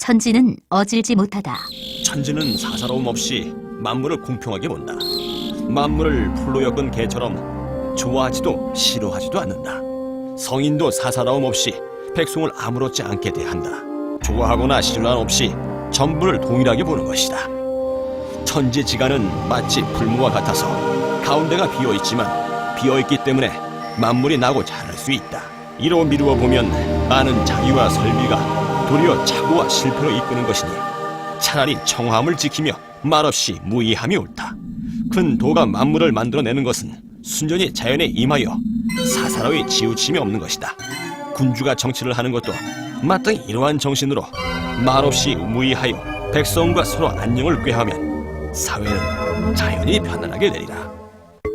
천지는 어질지 못하다. 천지는 사사로움 없이 만물을 공평하게 본다. 만물을 풀로 엮은 개처럼 좋아하지도 싫어하지도 않는다. 성인도 사사로움 없이 백성을 아무렇지 않게 대한다. 좋아하거나 싫어함 없이 전부를 동일하게 보는 것이다. 천지지간은 마치 풀무와 같아서 가운데가 비어있지만 비어있기 때문에 만물이 나고 자랄 수 있다. 이로 미루어 보면 많은 자유와 설비가 도리어 착오와 실패로 이끄는 것이니 차라리 청함을 지키며 말없이 무의함이 옳다. 큰 도가 만물을 만들어내는 것은 순전히 자연에 임하여 사사로이 치우침이 없는 것이다. 군주가 정치를 하는 것도 마땅히 이러한 정신으로 말없이 무의하여 백성과 서로 안녕을 꾀하면 사회는 자연히 편안하게 되리라.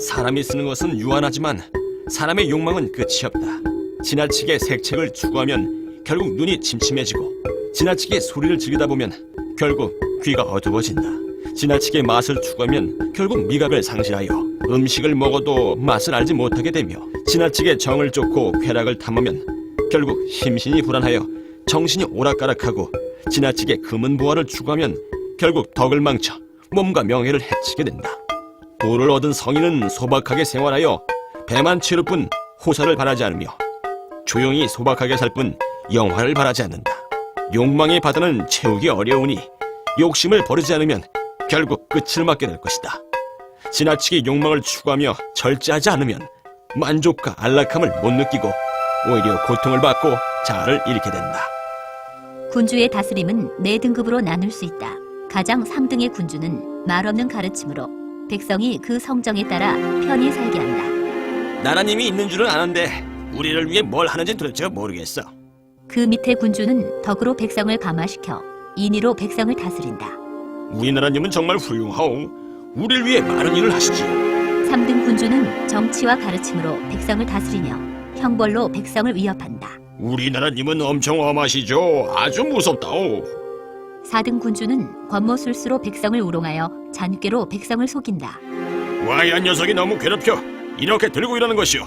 사람이 쓰는 것은 유한하지만 사람의 욕망은 끝이 없다. 지나치게 색책을 추구하면 결국 눈이 침침해지고, 지나치게 소리를 즐기다 보면 결국 귀가 어두워진다. 지나치게 맛을 추구하면 결국 미각을 상실하여 음식을 먹어도 맛을 알지 못하게 되며, 지나치게 정을 쫓고 쾌락을 탐하면 결국 심신이 불안하여 정신이 오락가락하고, 지나치게 금은 부화를 추구하면 결국 덕을 망쳐 몸과 명예를 해치게 된다. 도를 얻은 성인은 소박하게 생활하여 배만 채울 뿐 호사를 바라지 않으며, 조용히 소박하게 살 뿐 영화를 바라지 않는다. 욕망의 바다는 채우기 어려우니 욕심을 버리지 않으면 결국 끝을 맞게 될 것이다. 지나치게 욕망을 추구하며 절제하지 않으면 만족과 안락함을 못 느끼고 오히려 고통을 받고 자아를 잃게 된다. 군주의 다스림은 4등급으로 나눌 수 있다. 가장 상등의 군주는 말없는 가르침으로 백성이 그 성정에 따라 편히 살게 한다. 나라님이 있는 줄은 아는데 우리를 위해 뭘 하는지 도대체 모르겠어. 그 밑에 군주는 덕으로 백성을 감화시켜 인의로 백성을 다스린다. 우리나라님은 정말 훌륭하오. 우리를 위해 많은 일을 하시지. 3등 군주는 정치와 가르침으로 백성을 다스리며 형벌로 백성을 위협한다. 우리나라님은 엄청 엄하시죠. 아주 무섭다오. 4등 군주는 권모술수로 백성을 우롱하여 잔꾀로 백성을 속인다. 와이한 녀석이 너무 괴롭혀. 이렇게 들고 일하는 것이오.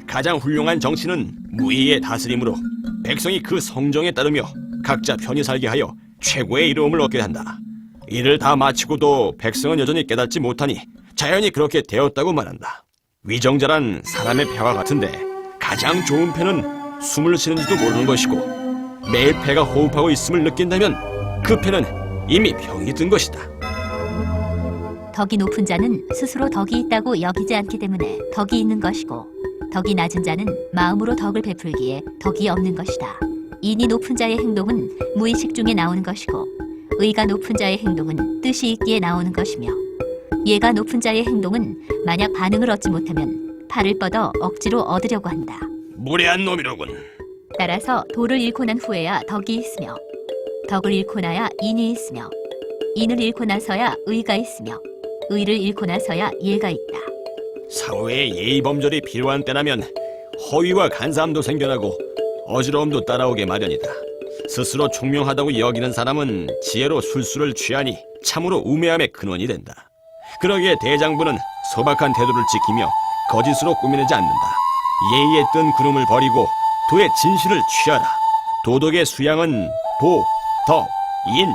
가장 훌륭한 정치는 무의의 다스림으로 백성이 그 성정에 따르며 각자 편히 살게 하여 최고의 이로움을 얻게 한다. 이를 다 마치고도 백성은 여전히 깨닫지 못하니 자연히 그렇게 되었다고 말한다. 위정자란 사람의 폐와 같은데 가장 좋은 폐는 숨을 쉬는지도 모르는 것이고, 매일 폐가 호흡하고 있음을 느낀다면 그 폐는 이미 병이 든 것이다. 덕이 높은 자는 스스로 덕이 있다고 여기지 않기 때문에 덕이 있는 것이고, 덕이 낮은 자는 마음으로 덕을 베풀기에 덕이 없는 것이다. 인이 높은 자의 행동은 무의식 중에 나오는 것이고, 의가 높은 자의 행동은 뜻이 있기에 나오는 것이며, 예가 높은 자의 행동은 만약 반응을 얻지 못하면 팔을 뻗어 억지로 얻으려고 한다. 무례한 놈이로군. 따라서 도를 잃고 난 후에야 덕이 있으며, 덕을 잃고 나야 인이 있으며, 인을 잃고 나서야 의가 있으며, 의를 잃고 나서야 예가 있다. 사회에 예의범절이 필요한 때라면 허위와 간사함도 생겨나고 어지러움도 따라오게 마련이다. 스스로 총명하다고 여기는 사람은 지혜로 술수를 취하니 참으로 우매함의 근원이 된다. 그러기에 대장부는 소박한 태도를 지키며 거짓으로 꾸미내지 않는다. 예의에 뜬 구름을 버리고 도의 진실을 취하라. 도덕의 수양은 도, 덕, 인,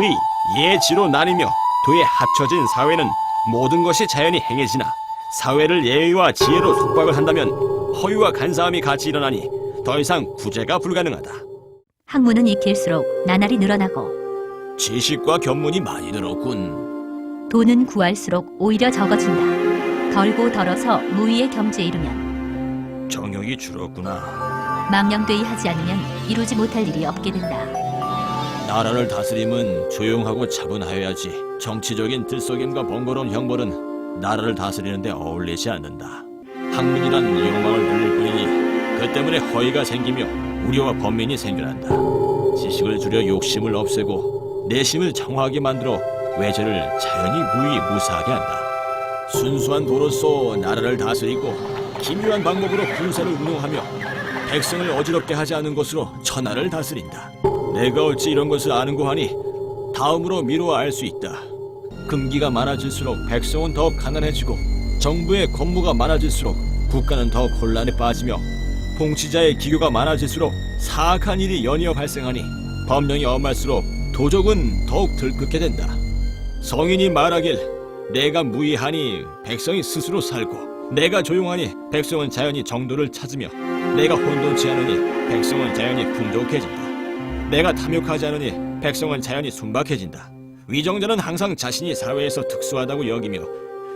의, 예, 지로 나뉘며 도에 합쳐진 사회는 모든 것이 자연히 행해지나, 사회를 예의와 지혜로 속박을 한다면 허위와 간사함이 같이 일어나니 더 이상 구제가 불가능하다. 학문은 익힐수록 나날이 늘어나고, 지식과 견문이 많이 늘었군. 돈은 구할수록 오히려 적어진다. 덜고 덜어서 무의의 경지에 이르면, 정욕이 줄었구나. 망령되이 하지 않으면 이루지 못할 일이 없게 된다. 나라를 다스림은 조용하고 차분하여야지. 정치적인 들썩임과 번거로운 형벌은 나라를 다스리는 데 어울리지 않는다. 학문이란 욕망을 늘릴 뿐이니 그 때문에 허위가 생기며 우려와 번민이 생겨난다. 지식을 줄여 욕심을 없애고 내심을 청하게 만들어 외제를 자연히 무의무사하게 한다. 순수한 도로서 나라를 다스리고 기묘한 방법으로 군사를 운용하며 백성을 어지럽게 하지 않은 것으로 천하를 다스린다. 내가 어찌 이런 것을 아는고 하니 다음으로 미루어 알 수 있다. 금기가 많아질수록 백성은 더욱 가난해지고, 정부의 권무가 많아질수록 국가는 더 혼란에 빠지며, 통치자의 기교가 많아질수록 사악한 일이 연이어 발생하니 법령이 엄할수록 도적은 더욱 들끓게 된다. 성인이 말하길 내가 무의하니 백성이 스스로 살고, 내가 조용하니 백성은 자연히 정도를 찾으며, 내가 혼돈치 않으니 백성은 자연히 풍족해진다. 내가 탐욕하지 않으니 백성은 자연히 순박해진다. 위정자는 항상 자신이 사회에서 특수하다고 여기며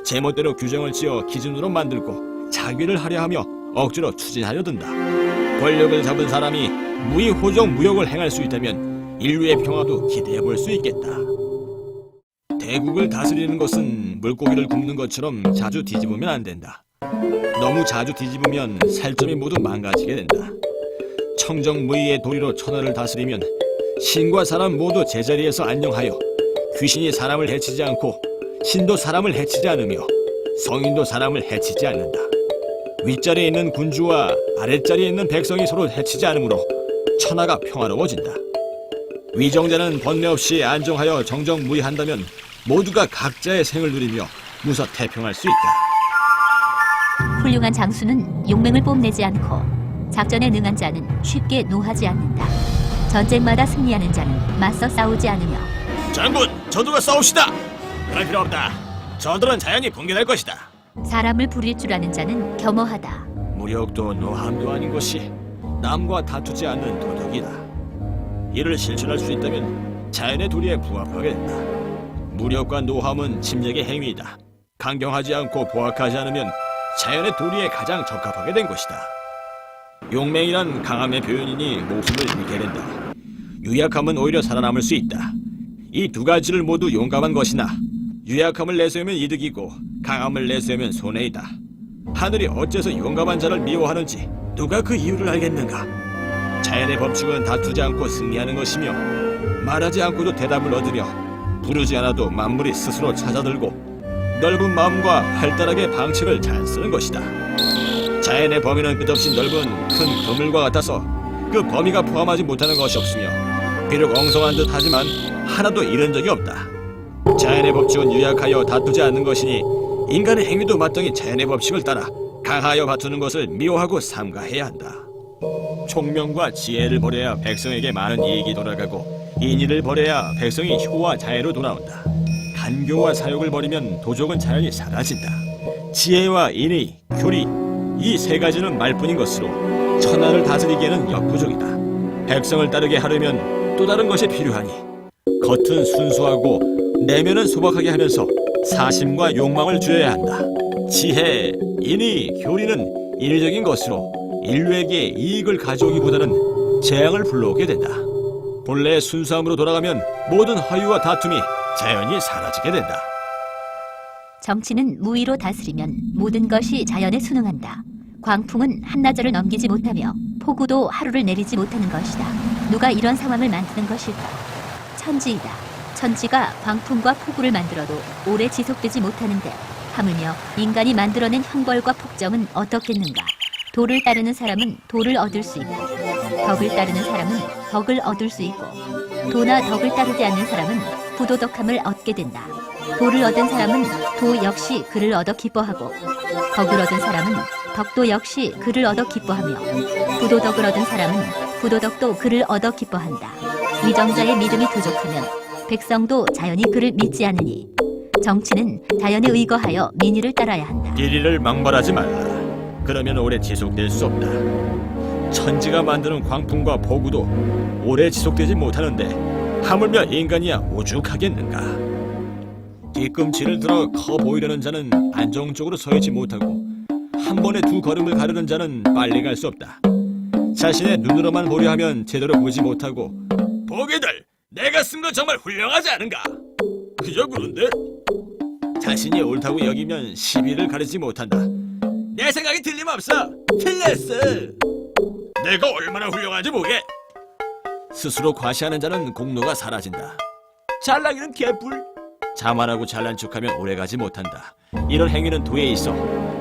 제멋대로 규정을 지어 기준으로 만들고 자기를 하려 하며 억지로 추진하려 든다. 권력을 잡은 사람이 무의호정 무역을 행할 수 있다면 인류의 평화도 기대해 볼 수 있겠다. 대국을 다스리는 것은 물고기를 굽는 것처럼 자주 뒤집으면 안 된다. 너무 자주 뒤집으면 살점이 모두 망가지게 된다. 청정무의의 도리로 천하를 다스리면 신과 사람 모두 제자리에서 안녕하여, 귀신이 사람을 해치지 않고 신도 사람을 해치지 않으며 성인도 사람을 해치지 않는다. 윗자리에 있는 군주와 아랫자리에 있는 백성이 서로 해치지 않으므로 천하가 평화로워진다. 위정자는 번뇌 없이 안정하여 정정무의한다면 모두가 각자의 생을 누리며 무사태평할 수 있다. 훌륭한 장수는 용맹을 뽐내지 않고 작전에 능한 자는 쉽게 노하지 않는다. 전쟁마다 승리하는 자는 맞서 싸우지 않으며. 장군, 저들과 싸웁시다. 그럴 필요 없다. 저들은 자연히 붕괴될 것이다. 사람을 부릴 줄 아는 자는 겸허하다. 무력도 노함도 아닌 것이 남과 다투지 않는 도덕이다. 이를 실천할 수 있다면 자연의 도리에 부합하게 된다. 무력과 노함은 침략의 행위이다. 강경하지 않고 보악하지 않으면 자연의 도리에 가장 적합하게 된 것이다. 용맹이란 강함의 표현이니 목숨을 잃게 된다. 유약함은 오히려 살아남을 수 있다. 이 두 가지를 모두 용감한 것이나 유약함을 내세우면 이득이고 강함을 내세우면 손해이다. 하늘이 어째서 용감한 자를 미워하는지 누가 그 이유를 알겠는가? 자연의 법칙은 다투지 않고 승리하는 것이며, 말하지 않고도 대답을 얻으며, 부르지 않아도 만물이 스스로 찾아들고, 넓은 마음과 활달하게 방책을 잘 쓰는 것이다. 자연의 범위는 끝없이 넓은 큰 그물과 같아서 그 범위가 포함하지 못하는 것이 없으며, 비록 엉성한 듯 하지만 하나도 잃은 적이 없다. 자연의 법칙은 유약하여 다투지 않는 것이니 인간의 행위도 마땅히 자연의 법칙을 따라 강하여 다투는 것을 미워하고 삼가해야 한다. 총명과 지혜를 버려야 백성에게 많은 이익이 돌아가고, 인의를 버려야 백성이 효와 자애로 돌아온다. 간교와 사욕을 버리면 도적은 자연히 사라진다. 지혜와 인의, 교리, 이 세 가지는 말뿐인 것으로 천하를 다스리기에는 역부족이다. 백성을 따르게 하려면 또 다른 것이 필요하니, 겉은 순수하고 내면은 소박하게 하면서 사심과 욕망을 주어야 한다. 지혜, 인의, 교리는 인위적인 것으로 인류에게 이익을 가져오기보다는 재앙을 불러오게 된다. 본래의 순수함으로 돌아가면 모든 허위와 다툼이 자연히 사라지게 된다. 정치는 무의로 다스리면 모든 것이 자연에 순응한다. 광풍은 한나절을 넘기지 못하며 폭우도 하루를 내리지 못하는 것이다. 누가 이런 상황을 만드는 것일까? 천지이다. 천지가 광풍과 폭우를 만들어도 오래 지속되지 못하는데 하물며 인간이 만들어낸 형벌과 폭정은 어떻겠는가? 도를 따르는 사람은 도를 얻을 수 있고, 덕을 따르는 사람은 덕을 얻을 수 있고, 도나 덕을 따르지 않는 사람은 부도덕함을 얻게 된다. 도를 얻은 사람은 도 역시 그를 얻어 기뻐하고, 덕을 얻은 사람은 덕도 역시 그를 얻어 기뻐하며, 부도덕을 얻은 사람은 부도덕도 그를 얻어 기뻐한다. 위정자의 믿음이 부족하면 백성도 자연히 그를 믿지 않으니, 정치는 자연에 의거하여 민의를 따라야 한다. 일의를 망발하지 말라. 그러면 오래 지속될 수 없다. 천지가 만드는 광풍과 폭우도 오래 지속되지 못하는데 하물며 인간이야 오죽하겠는가. 뒤꿈치를 들어 커 보이려는 자는 안정적으로 서 있지 못하고, 한 번에 두 걸음을 가르는 자는 빨리 갈 수 없다. 자신의 눈으로만 보려 하면 제대로 보지 못하고, 보게들, 내가 쓴 건 정말 훌륭하지 않은가? 그저 그런데? 자신이 옳다고 여기면 시비를 가리지 못한다. 내 생각이 틀림없어. 틀렸어. 내가 얼마나 훌륭한지 보게. 스스로 과시하는 자는 공로가 사라진다. 잘나기는 개뿔. 자만하고 잘난 척하면 오래가지 못한다. 이런 행위는 도에 있어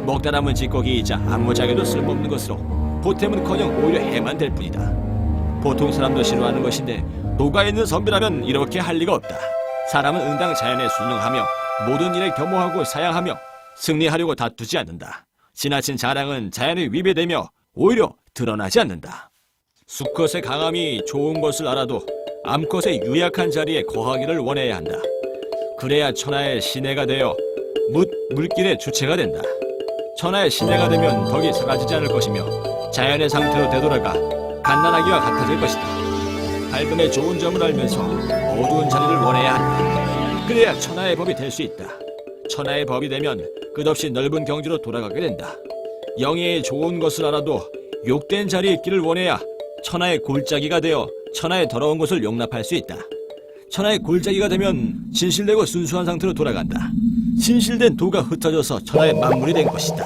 먹다 남은 찌꺼기이자 아무짝에도 쓸모없는 것으로 보탬은커녕 오히려 해만 될 뿐이다. 보통 사람도 싫어하는 것인데 도가 있는 선비라면 이렇게 할 리가 없다. 사람은 응당 자연에 순응하며 모든 일에 겸허하고 사양하며 승리하려고 다투지 않는다. 지나친 자랑은 자연에 위배되며 오히려 드러나지 않는다. 수컷의 강함이 좋은 것을 알아도 암컷의 유약한 자리에 거하기를 원해야 한다. 그래야 천하의 시내가 되어 물길의 주체가 된다. 천하의 시내가 되면 덕이 사라지지 않을 것이며 자연의 상태로 되돌아가 갓난아기와 같아질 것이다. 밝음의 좋은 점을 알면서 어두운 자리를 원해야 한다. 그래야 천하의 법이 될 수 있다. 천하의 법이 되면 끝없이 넓은 경지로 돌아가게 된다. 영예의 좋은 것을 알아도 욕된 자리에 있기를 원해야 천하의 골짜기가 되어 천하의 더러운 것을 용납할 수 있다. 천하의 골짜기가 되면 진실되고 순수한 상태로 돌아간다. 진실된 도가 흩어져서 천하의 만물이 된 것이다.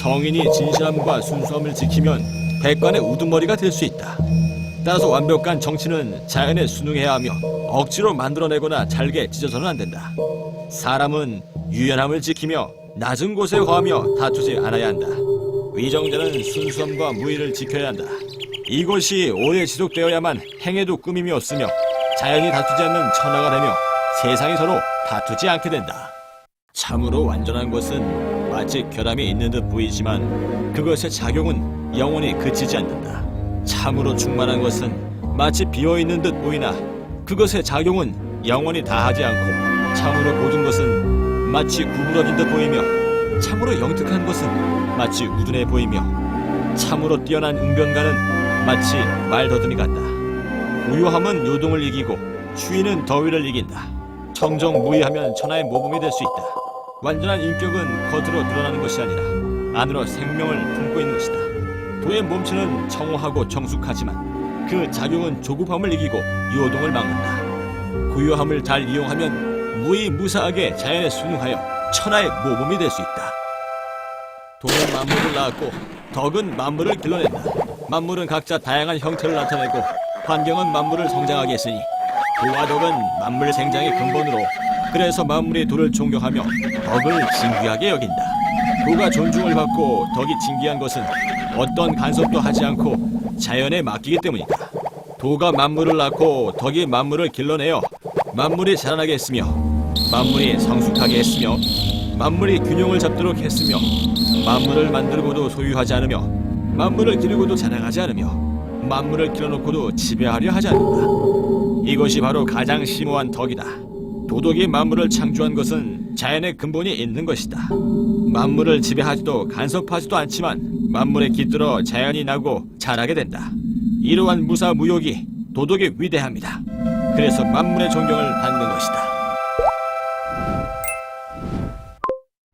성인이 진실함과 순수함을 지키면 백관의 우두머리가 될 수 있다. 따라서 완벽한 정치는 자연에 순응해야 하며 억지로 만들어내거나 잘게 찢어서는 안 된다. 사람은 유연함을 지키며 낮은 곳에 거하며 다투지 않아야 한다. 위정자는 순수함과 무의를 지켜야 한다. 이것이 오래 지속되어야만 행해도 꾸밈이 없으며 자연이 다투지 않는 천하가 되며 세상이 서로 다투지 않게 된다. 참으로 완전한 것은 마치 결함이 있는 듯 보이지만 그것의 작용은 영원히 그치지 않는다. 참으로 충만한 것은 마치 비어있는 듯 보이나 그것의 작용은 영원히 다하지 않고 참으로 고든 것은 마치 구부러진 듯 보이며 참으로 영특한 것은 마치 우둔해 보이며 참으로 뛰어난 응변가는 마치 말더듬이 같다. 고요함은 요동을 이기고 추위는 더위를 이긴다. 청정무의하면 천하의 모범이 될 수 있다. 완전한 인격은 겉으로 드러나는 것이 아니라 안으로 생명을 품고 있는 것이다. 도의 몸체는 청호하고 정숙하지만 그 작용은 조급함을 이기고 요동을 막는다. 고요함을 잘 이용하면 무의무사하게 자연에 순응하여 천하의 모범이 될 수 있다. 도는 만물을 낳았고 덕은 만물을 길러낸다. 만물은 각자 다양한 형태를 나타내고 환경은 만물을 성장하게 했으니 도와 덕은 만물 생장의 근본으로 그래서 만물이 도를 존경하며 덕을 진귀하게 여긴다. 도가 존중을 받고 덕이 진귀한 것은 어떤 간섭도 하지 않고 자연에 맡기기 때문이다. 도가 만물을 낳고 덕이 만물을 길러내어 만물이 자라나게 했으며 만물이 성숙하게 했으며 만물이 균형을 잡도록 했으며 만물을 만들고도 소유하지 않으며 만물을 기르고도 자랑하지 않으며 만물을 길러놓고도 지배하려 하지 않는다. 이것이 바로 가장 심오한 덕이다. 도덕이 만물을 창조한 것은 자연의 근본이 있는 것이다. 만물을 지배하지도 간섭하지도 않지만 만물에 깃들어 자연이 나고 자라게 된다. 이러한 무사무욕이 도덕의 위대함이다. 그래서 만물의 존경을 받는 것이다.